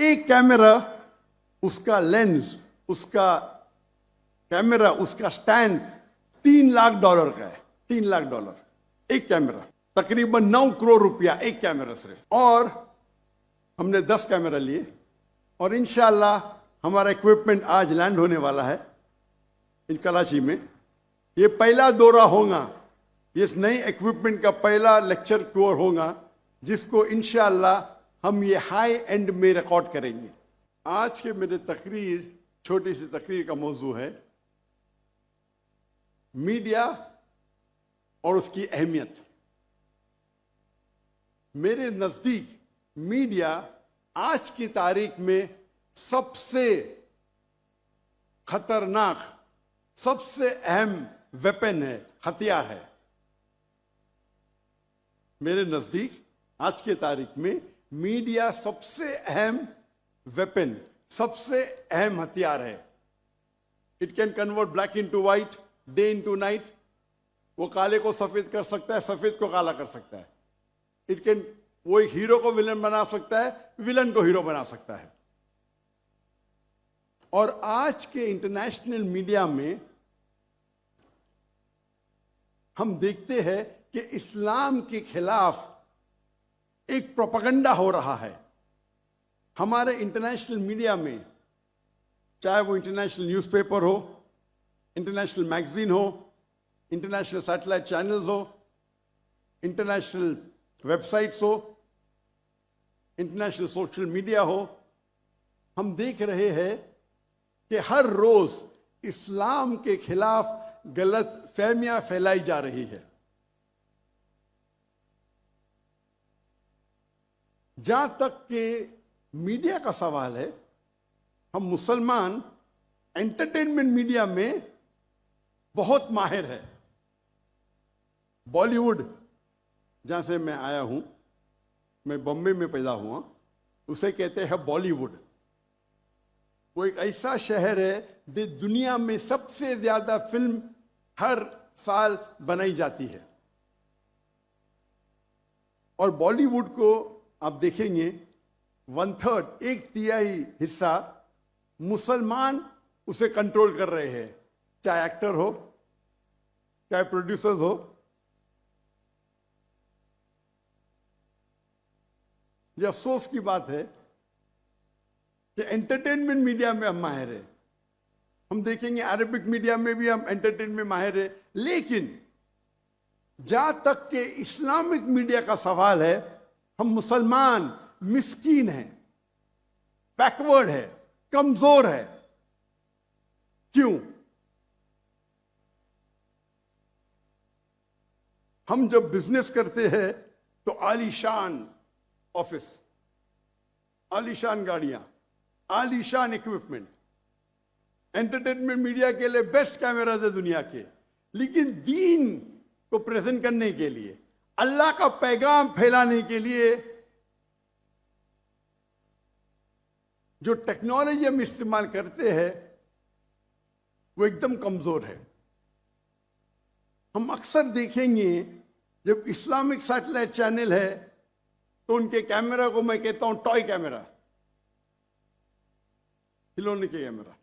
एक कैमरा, उसका लेंस, उसका कैमरा, उसका स्टैंड $3 लाख का है। $3 लाख एक कैमरा, तकरीबन 9 करोड़ रुपया एक कैमरा सिर्फ। और हमने 10 कैमरा लिए और इंशाल्लाह हमारा इक्विपमेंट आज लैंड होने वाला है इन कराची में। ये पहला दौरा होगा, इस नए इक्विपमेंट का पहला लेक्चर टूर होगा, जिसको इंशाल्लाह हम ये हाई एंड में रिकॉर्ड करेंगे। आज के मेरे तकरीर, छोटी सी तकरीर का मौजू है मीडिया और उसकी अहमियत। मेरे नजदीक मीडिया आज की तारीख में सबसे खतरनाक, सबसे अहम वेपन है, हथियार है। मेरे नजदीक आज के तारीख में मीडिया सबसे अहम वेपन, सबसे अहम हथियार है। It can convert black into white, day into night. वो काले को सफेद कर सकता है, सफेद को काला कर सकता है। इट कैन, वो एक हीरो को विलन बना सकता है, विलन को हीरो बना सकता है। और आज के इंटरनेशनल मीडिया में हम देखते हैं कि इस्लाम के खिलाफ एक प्रोपेगेंडा हो रहा है। हमारे इंटरनेशनल मीडिया में, चाहे वो इंटरनेशनल न्यूज़पेपर हो, इंटरनेशनल मैगजीन हो, इंटरनेशनल सैटेलाइट चैनल्स हो, इंटरनेशनल वेबसाइट्स हो, इंटरनेशनल सोशल मीडिया हो, हम देख रहे हैं कि हर रोज इस्लाम के खिलाफ गलत फहमियां फैलाई जा रही है। जहां तक कि मीडिया का सवाल है, हम मुसलमान एंटरटेनमेंट मीडिया में बहुत माहिर है। बॉलीवुड, जहां से मैं आया हूं, मैं बॉम्बे में पैदा हुआ, उसे कहते हैं बॉलीवुड। वो एक ऐसा शहर है जो दुनिया में सबसे ज्यादा फिल्म हर साल बनाई जाती है। और बॉलीवुड को आप देखेंगे 1/3, 1/3 हिस्सा मुसलमान उसे कंट्रोल कर रहे हैं, चाहे एक्टर हो, चाहे प्रोड्यूसर्स हो। ये अफसोस की बात है कि एंटरटेनमेंट मीडिया में हम माहिर है। हम देखेंगे अरबिक मीडिया में भी हम एंटरटेनमेंट में माहिर है, लेकिन जहां तक के इस्लामिक मीडिया का सवाल है, हम मुसलमान मिस्कीन हैं, बैकवर्ड है, कमजोर है। क्यों? हम जब बिजनेस करते हैं तो आलीशान ऑफिस, आलीशान गाड़ियां, आलीशान इक्विपमेंट, एंटरटेनमेंट मीडिया के लिए बेस्ट कैमराज है दुनिया के। लेकिन दीन को प्रेजेंट करने के लिए, अल्लाह का पैगाम फैलाने के लिए जो टेक्नोलॉजी हम इस्तेमाल करते हैं वो एकदम कमजोर है। हम अक्सर देखेंगे जब इस्लामिक सैटेलाइट चैनल है तो उनके कैमरा को मैं कहता हूं टॉय कैमरा, खिलौने के कैमरा।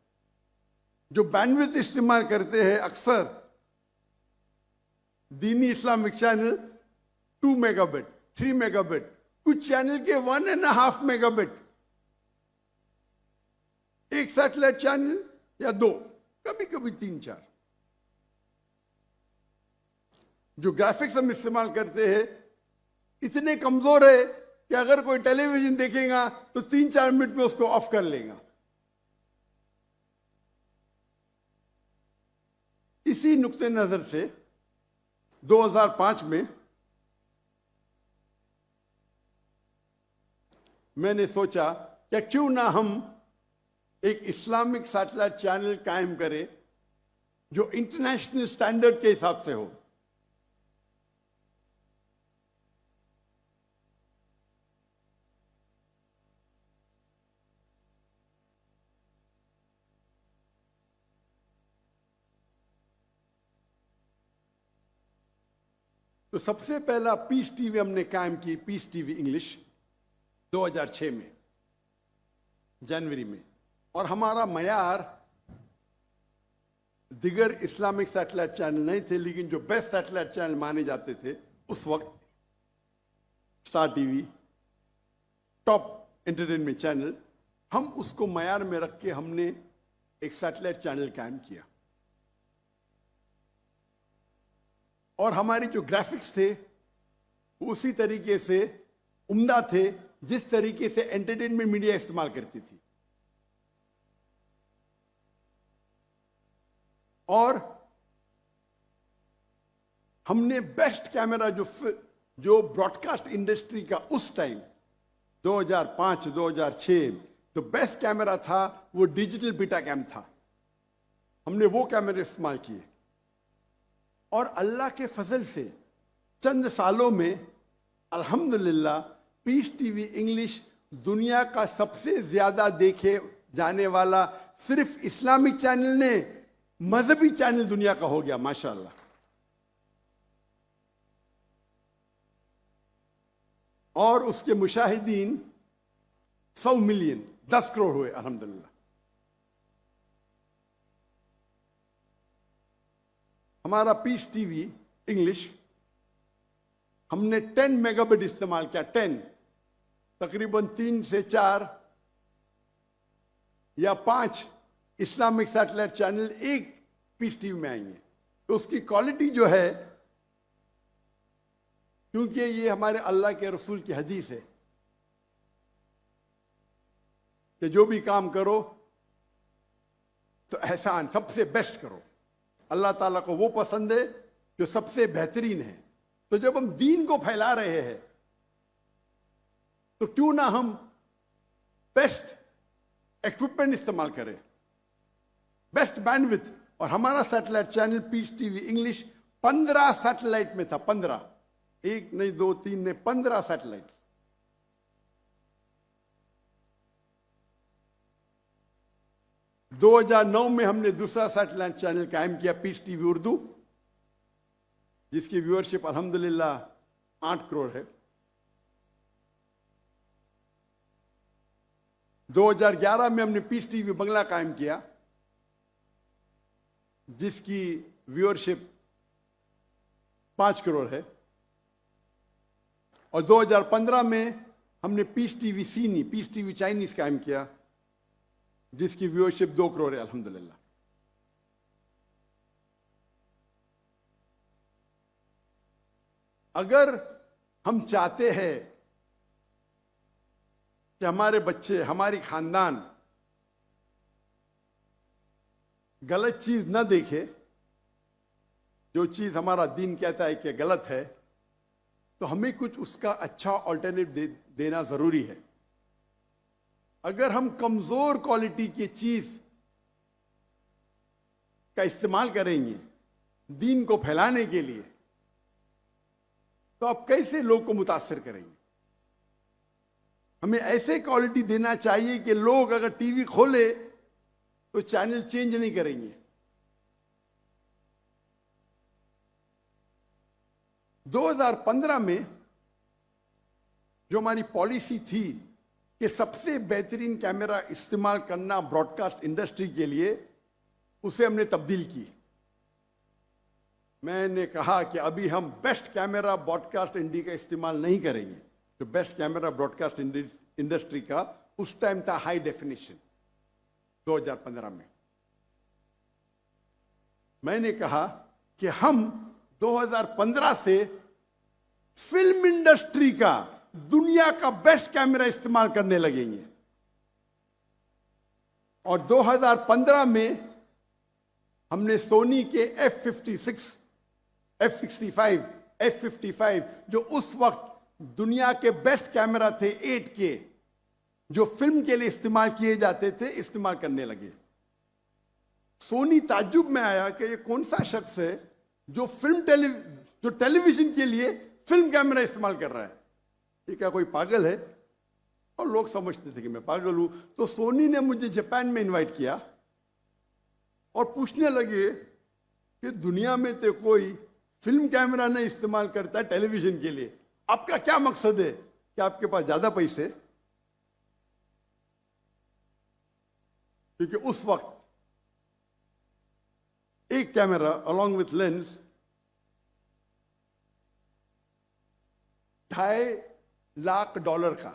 जो बैंडविड्थ इस्तेमाल करते हैं अक्सर दीनी इस्लामिक चैनल 2 मेगाबिट, 3 मेगाबिट, कुछ चैनल के 1.5 मेगाबिट। एक सैटेलाइट चैनल या 2, कभी कभी 3-4। जो ग्राफिक्स हम इस्तेमाल करते हैं इतने कमजोर है कि अगर कोई टेलीविजन देखेगा तो 3-4 मिनट में उसको ऑफ कर लेगा। इसी नुक्ते नजर से 2005 में मैंने सोचा कि क्यों ना हम एक इस्लामिक सैटेलाइट चैनल कायम करें जो इंटरनेशनल स्टैंडर्ड के हिसाब से हो। तो सबसे पहला पीस टीवी हमने कायम की, पीस टीवी इंग्लिश, 2006 में। जनवरी में। और हमारा मयार दिगर इस्लामिक सैटेलाइट चैनल नहीं थे, लेकिन जो बेस्ट सैटेलाइट चैनल माने जाते थे उस वक्त, star TV, top entertainment channel, हम उसको मयार में रख के हमने एक सैटेलाइट चैनल कायम किया। और हमारे जो ग्राफिक्स थे उसी तरीके से उम्दा थे जिस तरीके से एंटरटेनमेंट मीडिया इस्तेमाल करती थी। और हमने बेस्ट कैमरा जो ब्रॉडकास्ट इंडस्ट्री का उस टाइम 2005-2006 जो बेस्ट कैमरा था वो डिजिटल बीटा कैम था। हमने वो कैमरे इस्तेमाल किए और अल्लाह के फजल से चंद सालों में अल्हम्दुलिल्लाह पीस टीवी इंग्लिश दुनिया का सबसे ज्यादा देखे जाने वाला सिर्फ इस्लामिक चैनल ने मजहबी चैनल दुनिया का हो गया, माशाअल्लाह। और उसके मुशाहिदीन 100 मिलियन 10 करोड़ हुए अल्हम्दुलिल्लाह। हमारा पीस टीवी इंग्लिश हमने 10 मेगाबिट इस्तेमाल किया, 10, तकरीबन 3 से 4 या 5 इस्लामिक सैटेलाइट चैनल एक पीस टीवी में आएंगे। तो उसकी क्वालिटी जो है, क्योंकि ये हमारे अल्लाह के रसूल की हदीस है कि जो भी काम करो तो एहसान सबसे बेस्ट करो। अल्लाह ताला को वो पसंद है जो सबसे बेहतरीन है। तो जब हम दीन को फैला रहे हैं तो क्यों ना हम बेस्ट इक्विपमेंट इस्तेमाल करें, बेस्ट बैंडविड्थ। और हमारा satellite channel Peace TV English 15 satellite में था, 15, 1 नहीं 2 3 नहीं 15 सैटेलाइट। – 2009 में हमने दूसरा सैटेलाइट चैनल कायम किया, पीस टीवी उर्दू, जिसकी व्यूअरशिप अल्हम्दुलिल्लाह 8 करोड़ है। 2011 में हमने पीस टीवी बंगला कायम किया, जिसकी व्यूअरशिप 5 करोड़ है। और 2015 में हमने पीस टीवी सीनी, पीस टीवी चाइनीज कायम किया, जिसकी व्यूअरशिप 2 करोड़ है अल्हम्दुलिल्लाह। अगर हम चाहते हैं कि हमारे बच्चे, हमारी खानदान गलत चीज न देखे, जो चीज हमारा दीन कहता है कि गलत है, तो हमें कुछ उसका अच्छा ऑल्टरनेटिव देना जरूरी है। अगर हम कमजोर क्वालिटी की चीज का इस्तेमाल करेंगे दीन को फैलाने के लिए, तो आप कैसे लोग को मुतासिर करेंगे? हमें ऐसे क्वालिटी देना चाहिए कि लोग अगर टीवी खोले तो चैनल चेंज नहीं करेंगे। 2015 में जो हमारी पॉलिसी थी कि सबसे बेहतरीन कैमरा इस्तेमाल करना ब्रॉडकास्ट इंडस्ट्री के लिए, उसे हमने तब्दील की। मैंने कहा कि अभी हम बेस्ट कैमरा ब्रॉडकास्ट इंडिया का इस्तेमाल नहीं करेंगे। जो बेस्ट कैमरा ब्रॉडकास्ट इंडस्ट्री का उस टाइम था हाई डेफिनेशन, 2015 में। मैंने कहा कि हम 2015 से फिल्म इंडस्ट्री का, दुनिया का बेस्ट कैमरा इस्तेमाल करने लगेंगे। और 2015 में हमने सोनी के F56, F65, F55 जो उस वक्त दुनिया के बेस्ट कैमरा थे 8K, जो फिल्म के लिए इस्तेमाल किए जाते थे, इस्तेमाल करने लगे। सोनी ताज्जुब में आया कि ये कौन सा शख्स है जो टेलीविजन के लिए फिल्म कैमरा इस्तेमाल कर रहा है, ये क्या कोई पागल है? और लोग समझते थे कि मैं पागल हूं। तो सोनी ने मुझे जापान में इनवाइट किया और पूछने लगे कि दुनिया में तो कोई फिल्म कैमरा नहीं इस्तेमाल करता है टेलीविजन के लिए, आपका क्या मकसद है? कि आपके पास ज्यादा पैसे? क्योंकि उस वक्त एक camera along with lens $2.5 lakh का,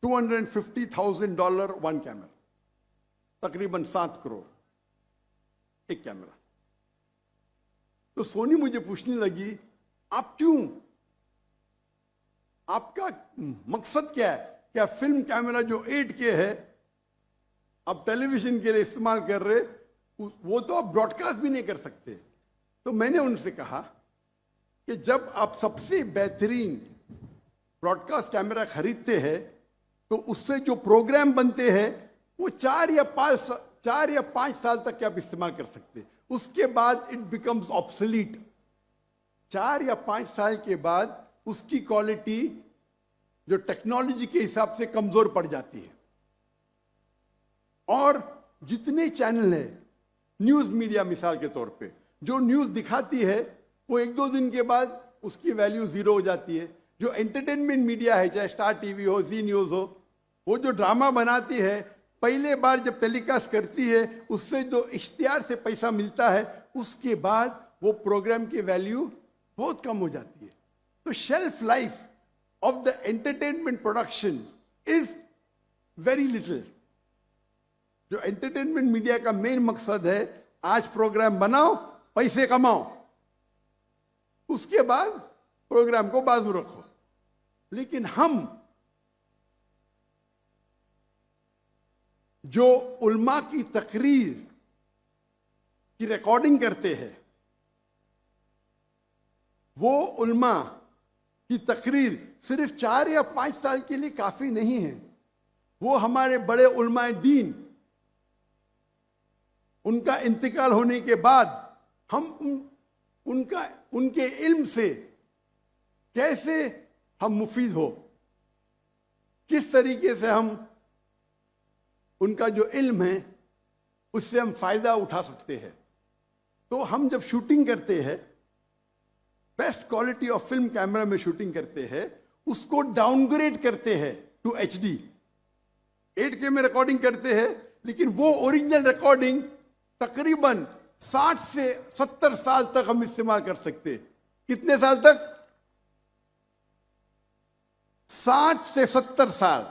$250,000 वन कैमरा, तकरीबन 7 करोड़ एक कैमरा। तो सोनी मुझे पूछने लगी, आप क्यों, आपका मकसद क्या है? क्या फिल्म कैमरा जो 8K है आप टेलीविजन के लिए इस्तेमाल कर रहे, वो तो आप ब्रॉडकास्ट भी नहीं कर सकते। तो मैंने उनसे कहा कि जब आप सबसे बेहतरीन ब्रॉडकास्ट कैमरा खरीदते हैं तो उससे जो प्रोग्राम बनते हैं वो 4 या 5 साल तक के आप इस्तेमाल कर सकते, उसके बाद इट बिकम्स ऑब्सोलीट। 4 या 5 साल के बाद उसकी क्वालिटी जो टेक्नोलॉजी के हिसाब से कमजोर पड़ जाती है। और जितने चैनल है, न्यूज मीडिया मिसाल के तौर पे, जो न्यूज दिखाती है वो 1-2 दिन के बाद उसकी वैल्यू जीरो हो जाती है। जो एंटरटेनमेंट मीडिया है, चाहे स्टार टीवी हो, जी न्यूज हो, वो जो ड्रामा बनाती है, पहले बार जब टेलीकास्ट करती है उससे जो इश्तिहार से पैसा मिलता है, उसके बाद वो प्रोग्राम की वैल्यू बहुत कम हो जाती है। तो shelf life of the entertainment production is very little. जो एंटरटेनमेंट मीडिया का मेन मकसद है, आज प्रोग्राम बनाओ, पैसे कमाओ, उसके बाद प्रोग्राम को बाजू रखो। लेकिन हम जो उल्मा की तकरीर की रिकॉर्डिंग करते हैं, वो उल्मा की तकरीर सिर्फ 4 या 5 साल के लिए काफी नहीं है। वो हमारे बड़े उल्माए दीन, उनका इंतकाल होने के बाद हम उनके इल्म से कैसे हम मुफीद हो, किस तरीके से हम उनका जो इल्म है उससे हम फायदा उठा सकते हैं। तो हम जब शूटिंग करते हैं, best quality of film camera में शूटिंग करते हैं, उसको डाउनग्रेड करते हैं टू HD। 8K में रिकॉर्डिंग करते हैं, लेकिन वो ओरिजिनल रिकॉर्डिंग तकरीबन 60 से 70 साल तक हम इस्तेमाल कर सकते हैं। कितने साल तक? 60 से 70 साल।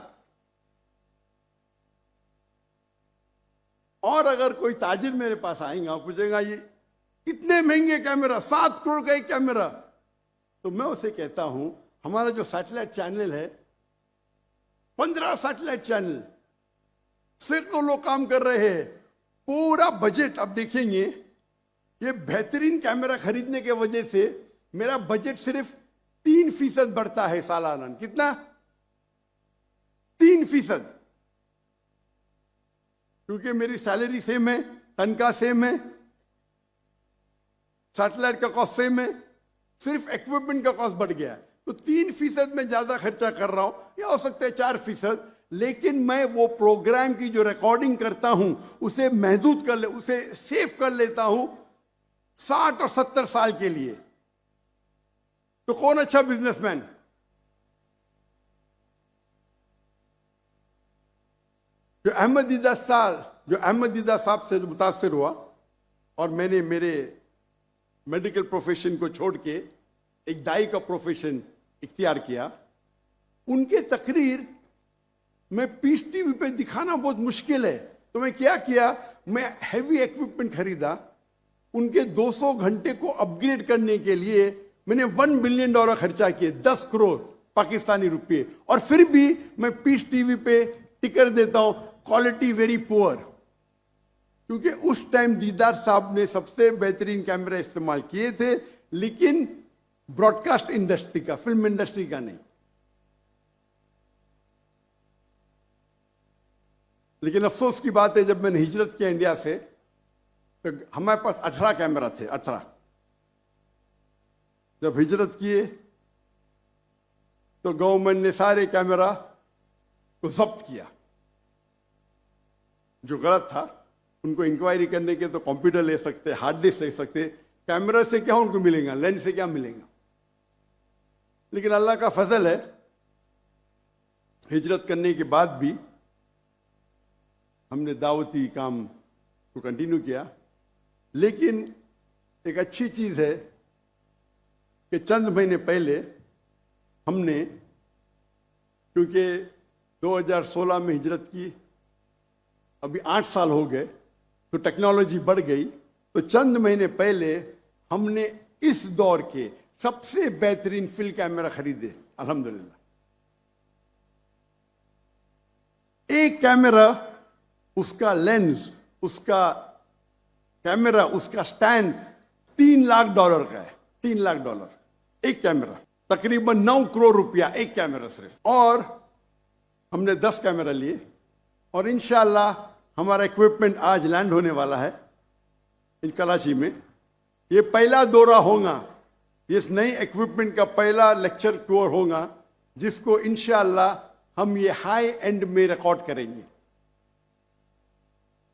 और अगर कोई ताजिर मेरे पास आएगा, पूछेगा ये इतने महंगे कैमरा, 7 करोड़ का एक कैमरा, तो मैं उसे कहता हूं हमारा जो सैटेलाइट चैनल है, 15 सैटेलाइट चैनल, सैकड़ों लोग काम कर रहे हैं, पूरा बजट आप देखेंगे, ये बेहतरीन कैमरा खरीदने के वजह से मेरा बजट सिर्फ 3% बढ़ता है सालाना। कितना? 3%। क्योंकि मेरी सैलरी सेम है, तनख्वाह सेम है, सैटेलाइट का कॉस्ट सेम है, सिर्फ इक्विपमेंट का कॉस्ट बढ़ गया है। तो 3% में ज्यादा खर्चा कर रहा हूं, या हो सकता है 4%, लेकिन मैं वो प्रोग्राम की जो रिकॉर्डिंग करता हूं उसे महदूद कर उसे सेव कर लेता हूं 60 और 70 साल के लिए। तो कौन अच्छा बिजनेसमैन? जो अहमद दीदा साहब से मुतासिर हुआ और मैंने मेरे मेडिकल प्रोफेशन को छोड़ के एक दाई का प्रोफेशन इख्तियार किया, उनके तकरीर में पीस टीवी पे दिखाना बहुत मुश्किल है। तो मैं क्या किया, मैं हैवी इक्विपमेंट खरीदा, उनके 200 घंटे को अपग्रेड करने के लिए मैंने $1 बिलियन खर्चा किए, 10 करोड़ पाकिस्तानी रुपए, और फिर भी मैं पीस टीवी पे टिकर देता हूं, क्वालिटी वेरी पुअर। क्योंकि उस टाइम दीदार साहब ने सबसे बेहतरीन कैमरा इस्तेमाल किए थे, लेकिन ब्रॉडकास्ट इंडस्ट्री का, फिल्म इंडस्ट्री का नहीं। लेकिन अफसोस की बात है, जब मैंने हिजरत किया इंडिया से, तो हमारे पास 18 कैमरा थे, 18। जब हिजरत किए तो गवर्नमेंट ने सारे कैमरा को जब्त किया। जो गलत था उनको इंक्वायरी करने के तो कंप्यूटर ले सकते, हार्ड डिस्क ले सकते, कैमरा से क्या उनको मिलेगा, लेंस से क्या मिलेगा। लेकिन अल्लाह का फजल है, हिजरत करने के बाद भी हमने दावती काम को कंटिन्यू किया। लेकिन एक अच्छी चीज़ है कि चंद महीने पहले हमने, क्योंकि 2016 में हिजरत की, अभी 8 साल हो गए, तो टेक्नोलॉजी बढ़ गई। तो चंद महीने पहले हमने इस दौर के सबसे बेहतरीन फिल्म कैमरा खरीदे, अल्हम्दुलिल्लाह। एक कैमरा, उसका लेंस, उसका कैमरा, उसका स्टैंड $3 लाख का है। $3 लाख एक कैमरा, तकरीबन 9 करोड़ रुपया एक कैमरा सिर्फ। और हमने 10 कैमरा लिए और इंशाअल्लाह हमारा इक्विपमेंट आज लैंड होने वाला है इन कराची में। ये पहला दौरा होगा, इस नई इक्विपमेंट का पहला लेक्चर टूर होगा, जिसको इंशाअल्लाह हम ये हाई एंड में रिकॉर्ड करेंगे।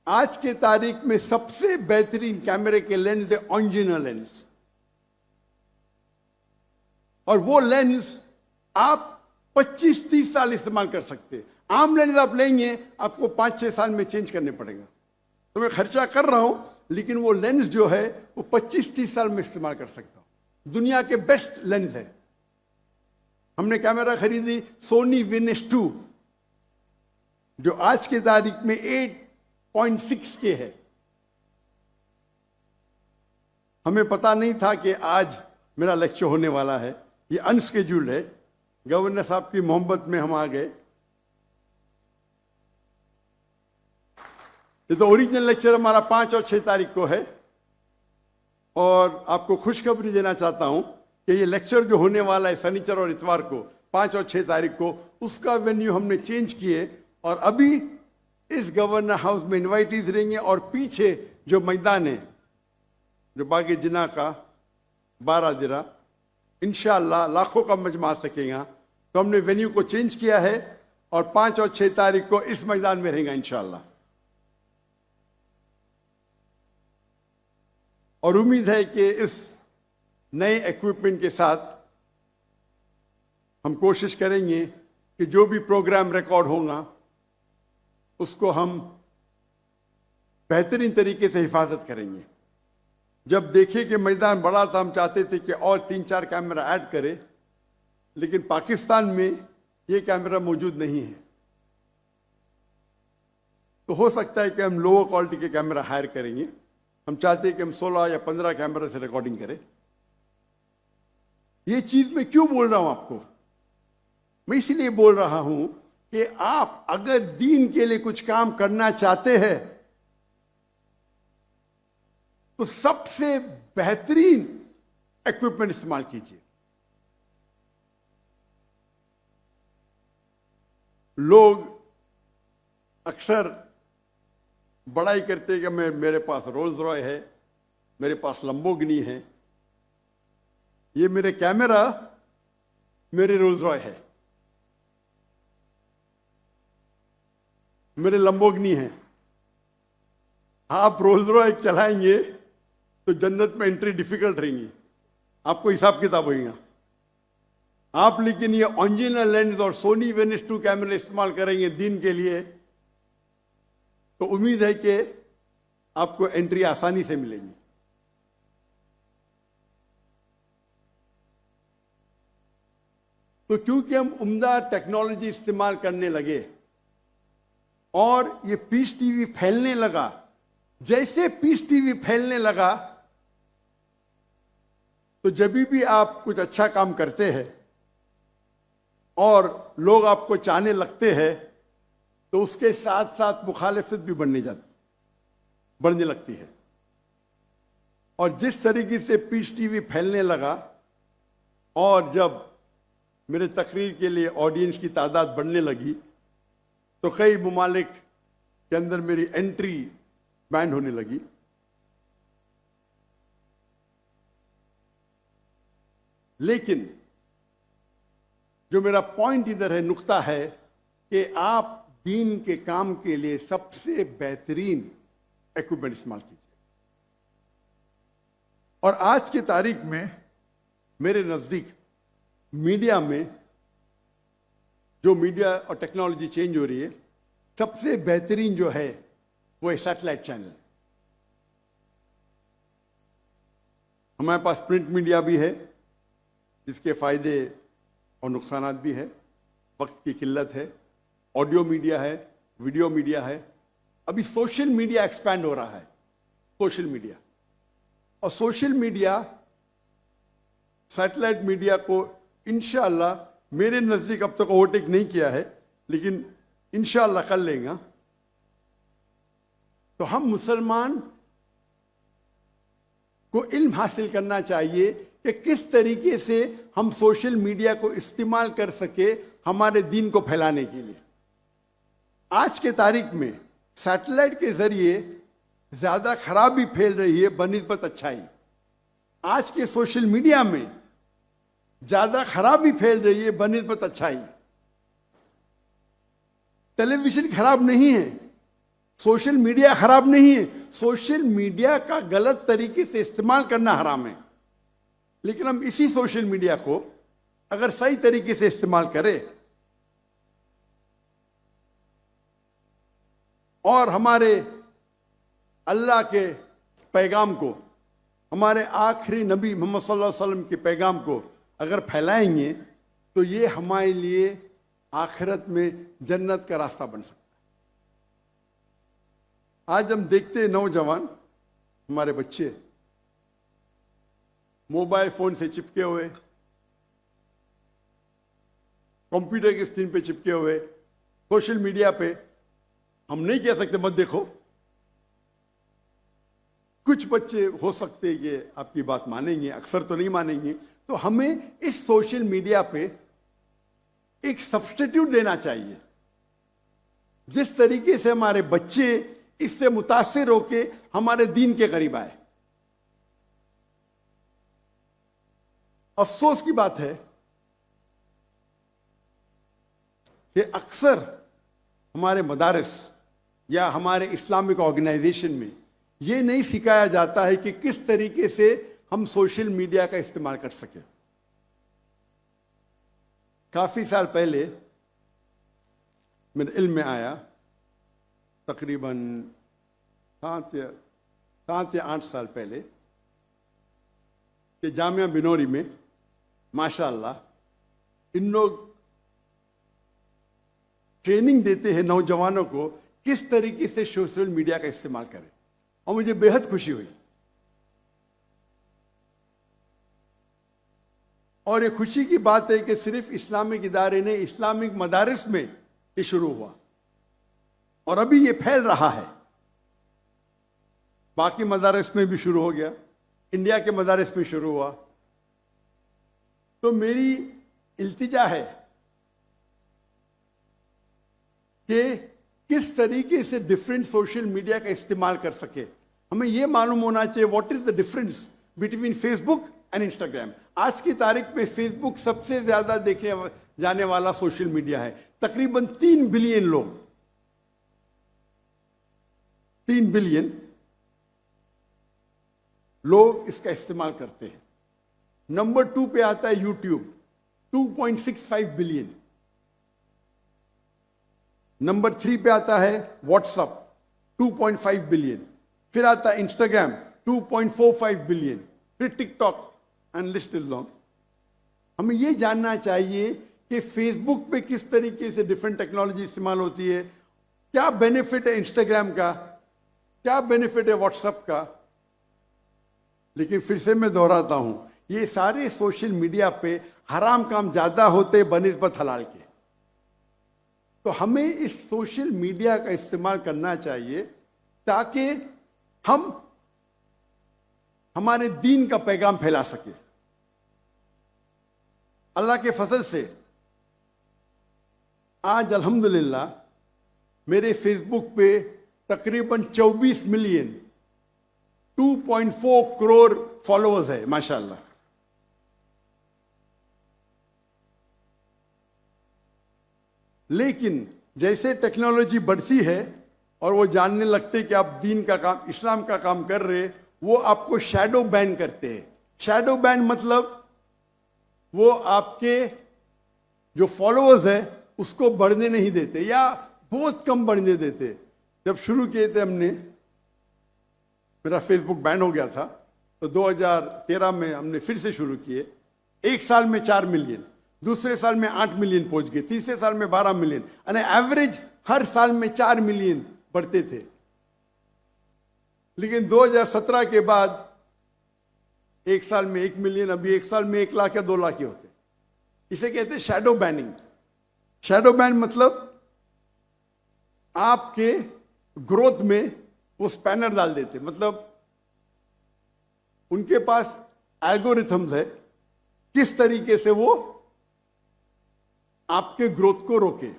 आज के तारीख में सबसे बेहतरीन कैमरे के लेंस है ऑन्जिना लेंस, और वो लेंस आप 25-30 साल इस्तेमाल कर सकते हैं। आम लेंस आप लेंगे, आपको 5-6 साल में चेंज करने पड़ेगा। तो मैं खर्चा कर रहा हूं, लेकिन वो लेंस जो है वो 25-30 साल में इस्तेमाल कर सकता हूं। दुनिया के बेस्ट लेंस है। हमने कैमरा खरीदी सोनी विनेस 2, जो आज की तारीख में 8.6K है। हमें पता नहीं था कि आज मेरा लेक्चर होने वाला है, ये अनस्केड्यूल्ड है। गवर्नर साहब की मोहब्बत में हम आ गए। ये तो ओरिजिनल लेक्चर हमारा 5 और 6 तारीख को है, और आपको खुशखबरी देना चाहता हूं कि ये लेक्चर जो होने वाला है शनिचर और इतवार को 5 और 6 तारीख को, उसका वेन्यू हमने चेंज किए। और अभी इस गवर्नर हाउस में इनवाइटीज रहेंगे, और पीछे जो मैदान है, जो बागी जिना का 12 दिरा, इंशाअल्लाह लाखों का मजमा आ सकेगा। तो हमने वेन्यू को चेंज किया है, और 5 और 6 तारीख को इस मैदान में रहेगा इंशाअल्लाह। और उम्मीद है कि इस नए इक्विपमेंट के साथ हम कोशिश करेंगे कि जो भी प्रोग्राम रिकॉर्ड होगा उसको हम बेहतरीन तरीके से हिफाजत करेंगे। जब देखे कि मैदान बड़ा था, हम चाहते थे कि और 3-4 कैमरा ऐड करें, लेकिन पाकिस्तान में ये कैमरा मौजूद नहीं है। तो हो सकता है कि हम लोअर क्वालिटी के कैमरा हायर करेंगे। हम चाहते हैं कि हम 16 या 15 कैमरा से रिकॉर्डिंग करें। ये चीज मैं क्यों बोल रहा हूं आपको? मैं इसलिए बोल रहा हूं कि आप अगर दीन के लिए कुछ काम करना चाहते हैं तो सबसे बेहतरीन इक्विपमेंट इस्तेमाल कीजिए। लोग अक्सर बड़ाई करते हैं कि मेरे पास रोल्स रॉय है, मेरे पास लंबोर्गिनी है। ये मेरे कैमरा मेरे रोल्स रॉय है, मेरे लंबोर्गिनी है। आप रोल्स रॉय चलाएंगे तो जन्नत में एंट्री डिफिकल्ट रहेंगी, आपको हिसाब किताब होगा। आप लेकिन ये ऑन्जिना लेंस और सोनी वेनिस 2 कैमरे इस्तेमाल करेंगे दीन के लिए, तो उम्मीद है कि आपको एंट्री आसानी से मिलेगी। तो क्योंकि हम उम्दा टेक्नोलॉजी इस्तेमाल करने लगे और ये पीस टीवी फैलने लगा, जैसे पीस टीवी फैलने लगा तो जब भी आप कुछ अच्छा काम करते हैं और लोग आपको चाहने लगते हैं तो उसके साथ साथ मुखालिफत भी बढ़ने लगती है। और जिस तरीके से पीस टीवी फैलने लगा और जब मेरे तकरीर के लिए ऑडियंस की तादाद बढ़ने लगी तो कई ममालिक के अंदर मेरी एंट्री बैन होने लगी। लेकिन जो मेरा पॉइंट इधर है, नुक्ता है कि आप दीन के काम के लिए सबसे बेहतरीन इक्विपमेंट इस्तेमाल कीजिए। और आज की तारीख में मेरे नजदीक मीडिया में जो मीडिया और टेक्नोलॉजी चेंज हो रही है, सबसे बेहतरीन जो है वो है सैटेलाइट चैनल। हमारे पास प्रिंट मीडिया भी है, जिसके फायदे और नुकसानात भी है, वक्त की किल्लत है। ऑडियो मीडिया है, वीडियो मीडिया है। अभी सोशल मीडिया एक्सपैंड हो रहा है, सोशल मीडिया। और सोशल मीडिया सैटेलाइट मीडिया को इंशाअल्लाह मेरे नजदीक अब तक ओवरटेक नहीं किया है, लेकिन इंशाअल्लाह कर लेगा। तो हम मुसलमान को इल्म हासिल करना चाहिए कि किस तरीके से हम सोशल मीडिया को इस्तेमाल कर सके हमारे दीन को फैलाने के लिए। आज के तारीख में सैटेलाइट के जरिए ज्यादा खराबी फैल रही है बनिस्बत अच्छाई। आज के सोशल मीडिया में ज्यादा खराबी फैल रही है बनिस्बत अच्छाई। टेलीविजन खराब नहीं है, सोशल मीडिया खराब नहीं है। सोशल मीडिया का गलत तरीके से इस्तेमाल करना हराम है, लेकिन हम इसी सोशल मीडिया को अगर सही तरीके से इस्तेमाल करें और हमारे अल्लाह के पैगाम को, हमारे आखिरी नबी मोहम्मद सल्लल्लाहु अलैहि वसल्लम के पैगाम को अगर फैलाएंगे तो ये हमारे लिए आखिरत में जन्नत का रास्ता बन सकता है। आज हम देखते हैं नौजवान, हमारे बच्चे मोबाइल फोन से चिपके हुए, कंप्यूटर की स्क्रीन पे चिपके हुए, सोशल मीडिया पे। हम नहीं कह सकते मत देखो, कुछ बच्चे हो सकते हैं कि आपकी बात मानेंगे, अक्सर तो नहीं मानेंगे। तो हमें इस सोशल मीडिया पे एक सब्स्टिट्यूट देना चाहिए, जिस तरीके से हमारे बच्चे इससे मुतासिर होके हमारे दीन के करीब आए। अफसोस की बात है कि अक्सर हमारे मदारिस या हमारे इस्लामिक ऑर्गेनाइजेशन में ये नहीं सिखाया जाता है कि किस तरीके से हम सोशल मीडिया का इस्तेमाल कर सके। काफी साल पहले मेरे इल्म में आया, तकरीबन 7 या 8 साल पहले, कि जामिया बिनोरी में माशाअल्लाह इन लोग ट्रेनिंग देते हैं नौजवानों को किस तरीके से सोशल मीडिया का इस्तेमाल करें, और मुझे बेहद खुशी हुई। और ये खुशी की बात है कि सिर्फ इस्लामिक इदारे ने, इस्लामिक मदारिस में ये शुरू हुआ और अभी ये फैल रहा है। बाकी मदारिस में भी शुरू हो गया, इंडिया के मदारिस में शुरू हुआ। तो मेरी इल्तिजा है कि किस तरीके से डिफरेंट सोशल मीडिया का इस्तेमाल कर सके। हमें यह मालूम होना चाहिए what is the difference between Facebook and Instagram. आज की तारीख में फेसबुक सबसे ज्यादा देखे जाने वाला सोशल मीडिया है। तकरीबन 3 बिलियन लोग, 3 बिलियन लोग इसका इस्तेमाल करते हैं। नंबर 2 पे आता है यूट्यूब, 2.65 बिलियन। नंबर 3 पे आता है व्हाट्सएप, 2.5 बिलियन। फिर आता है इंस्टाग्राम, 2.45 बिलियन। फिर TikTok, and list is long. हमें यह जानना चाहिए कि फेसबुक पे किस तरीके से डिफरेंट टेक्नोलॉजी इस्तेमाल होती है, क्या बेनिफिट है इंस्टाग्राम का, क्या बेनिफिट है व्हाट्सएप का। लेकिन फिर से मैं दोहराता हूं, ये सारे सोशल मीडिया पे हराम काम ज्यादा होते बनिस्बत हलाल के। तो हमें इस सोशल मीडिया का इस्तेमाल करना चाहिए ताकि हम हमारे दीन का पैगाम फैला सके। अल्लाह के फजल से आज अल्हम्दुलिल्लाह मेरे फेसबुक पे तकरीबन 24 मिलियन 2.4 करोड़ फॉलोअर्स है माशाल्लाह। लेकिन जैसे टेक्नोलॉजी बढ़ती है और वो जानने लगते कि आप दीन का काम, इस्लाम का काम कर रहे, वो आपको शैडो बैन करते हैं। शैडो बैन मतलब वो आपके जो फॉलोअर्स है उसको बढ़ने नहीं देते या बहुत कम बढ़ने देते। जब शुरू किए थे हमने, मेरा फेसबुक बैन हो गया था, तो 2013 में हमने फिर से शुरू किए। एक साल में 4 मिलियन, दूसरे साल में 8 मिलियन पहुंच गए, तीसरे साल में 12 मिलियन, यानी एवरेज हर साल में 4 मिलियन बढ़ते थे। लेकिन 2017 के बाद एक साल में 1 मिलियन, अभी एक साल में 1 लाख या 2 लाख ही होते। इसे कहते हैं शैडो बैनिंग। शैडो बैन मतलब आपके ग्रोथ में वो स्पैनर डाल देते, मतलब उनके पास एल्गोरिथम्स है किस तरीके से वो आपके ग्रोथ को रोके।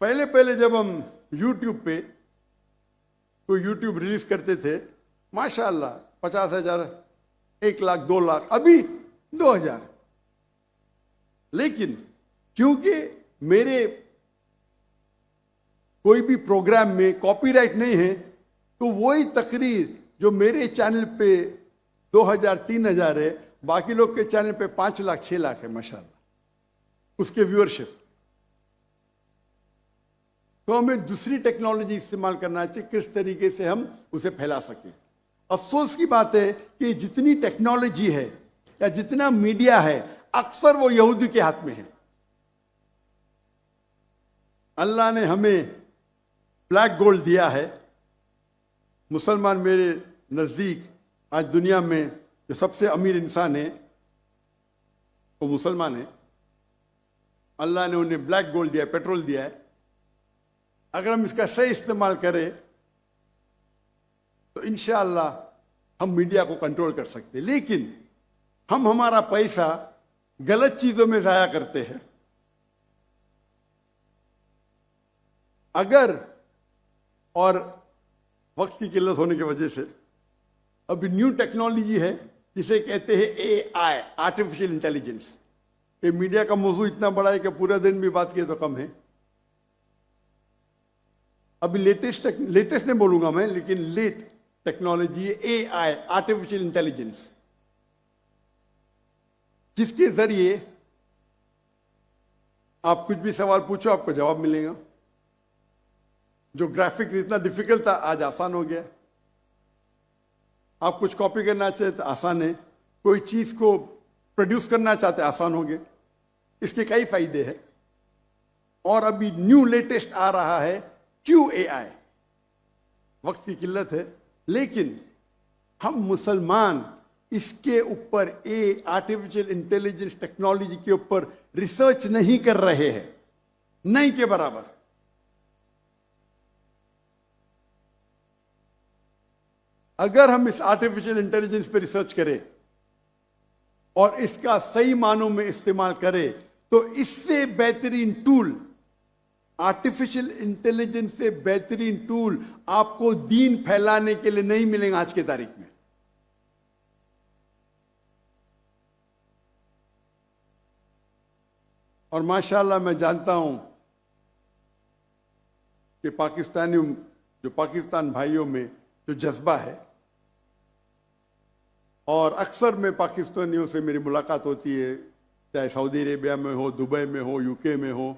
पहले पहले जब हम YouTube पे कोई YouTube रिलीज करते थे, माशाअल्लाह 50,000, 1 लाख, 2 लाख, अभी 2,000। लेकिन क्योंकि मेरे कोई भी प्रोग्राम में कॉपीराइट नहीं है, तो वही तकरीर जो मेरे चैनल पे 2,000, 3,000 है, बाकी लोग के चैनल पे 5 लाख, 6 लाख है माशाअल्लाह उसके व्यूअरशिप। तो हमें दूसरी टेक्नोलॉजी इस्तेमाल करना चाहिए किस तरीके से हम उसे फैला सकें। अफसोस की बात है कि जितनी टेक्नोलॉजी है या जितना मीडिया है, अक्सर वो यहूदी के हाथ में है। अल्लाह ने हमें ब्लैक गोल्ड दिया है। मुसलमान मेरे नजदीक आज दुनिया में जो सबसे अमीर इंसान है वो मुसलमान है। अल्लाह ने उन्हें ब्लैक गोल्ड दिया, पेट्रोल दिया है। अगर हम इसका सही इस्तेमाल करें तो इंशाअल्लाह हम मीडिया को कंट्रोल कर सकते हैं। लेकिन हम हमारा पैसा गलत चीजों में जाया करते हैं। अगर, और वक्त की किल्लत होने की वजह से, अभी न्यू टेक्नोलॉजी है जिसे कहते हैं AI, आर्टिफिशियल इंटेलिजेंस। ये मीडिया का मौजू इतना बड़ा है कि पूरा दिन भी बात किए तो कम है। अभी लेटेस्ट नहीं बोलूंगा मैं, लेकिन लेट टेक्नोलॉजी है AI, आर्टिफिशियल इंटेलिजेंस, जिसके जरिए आप कुछ भी सवाल पूछो आपको जवाब मिलेगा। जो ग्राफिक इतना डिफिकल्ट था आज आसान हो गया। आप कुछ कॉपी करना चाहते तो आसान है, कोई चीज को प्रोड्यूस करना चाहते आसान हो गया। इसके कई फायदे हैं। और अभी न्यू लेटेस्ट आ रहा है QAI। वक्त की किल्लत है, लेकिन हम मुसलमान इसके ऊपर आर्टिफिशियल इंटेलिजेंस टेक्नोलॉजी के ऊपर रिसर्च नहीं कर रहे हैं, नहीं के बराबर। अगर हम इस आर्टिफिशियल इंटेलिजेंस पे रिसर्च करें और इसका सही मानों में इस्तेमाल करें, तो इससे बेहतरीन टूल, आर्टिफिशियल इंटेलिजेंस से बेहतरीन टूल आपको दीन फैलाने के लिए नहीं मिलेंगे आज की तारीख में। और माशाअल्लाह मैं जानता हूं कि पाकिस्तान भाइयों में जो जज्बा है, और अक्सर में पाकिस्तानियों से मेरी मुलाकात होती है, चाहे सऊदी अरेबिया में हो, दुबई में हो, UK में हो,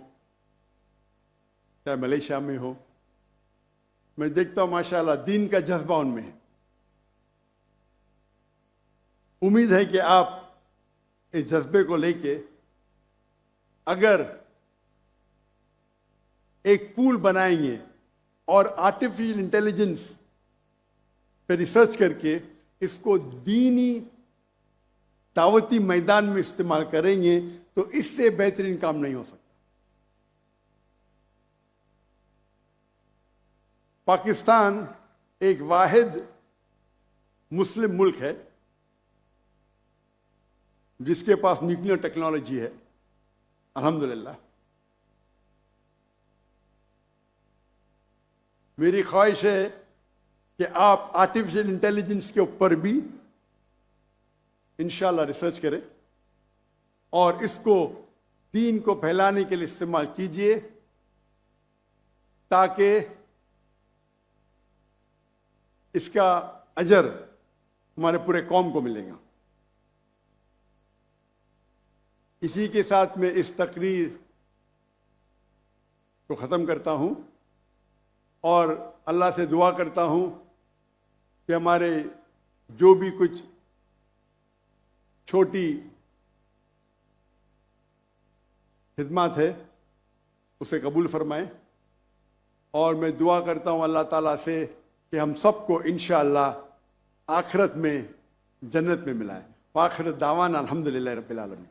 चाहे मलेशिया में हो, मैं देखता हूं माशाअल्लाह दीन का जज्बा उनमें है। उम्मीद है कि आप इस जज्बे को लेके अगर एक पूल बनाएंगे और आर्टिफिशियल इंटेलिजेंस पे रिसर्च करके इसको दीनी दावती मैदान में इस्तेमाल करेंगे, तो इससे बेहतरीन काम नहीं हो सकता। पाकिस्तान एक वाहिद मुस्लिम मुल्क है जिसके पास न्यूक्लियर टेक्नोलॉजी है, अल्हम्दुलिल्लाह। मेरी ख्वाहिश है कि आप आर्टिफिशियल इंटेलिजेंस के ऊपर भी इंशाल्लाह रिसर्च करें और इसको दीन को फैलाने के लिए इस्तेमाल कीजिए, ताकि इसका अजर हमारे पूरे कौम को मिलेगा। इसी के साथ मैं इस तकरीर को ख़त्म करता हूं और अल्लाह से दुआ करता हूँ कि हमारे जो भी कुछ छोटी खिदमत है उसे कबूल फरमाएं। और मैं दुआ करता हूँ अल्लाह ताला से कि हम सबको इंशाअल्लाह आखिरत में जन्नत में मिलाएं। आखिरत दावाना अल्हम्दुलिल्लाह रब्बिल आलमीन।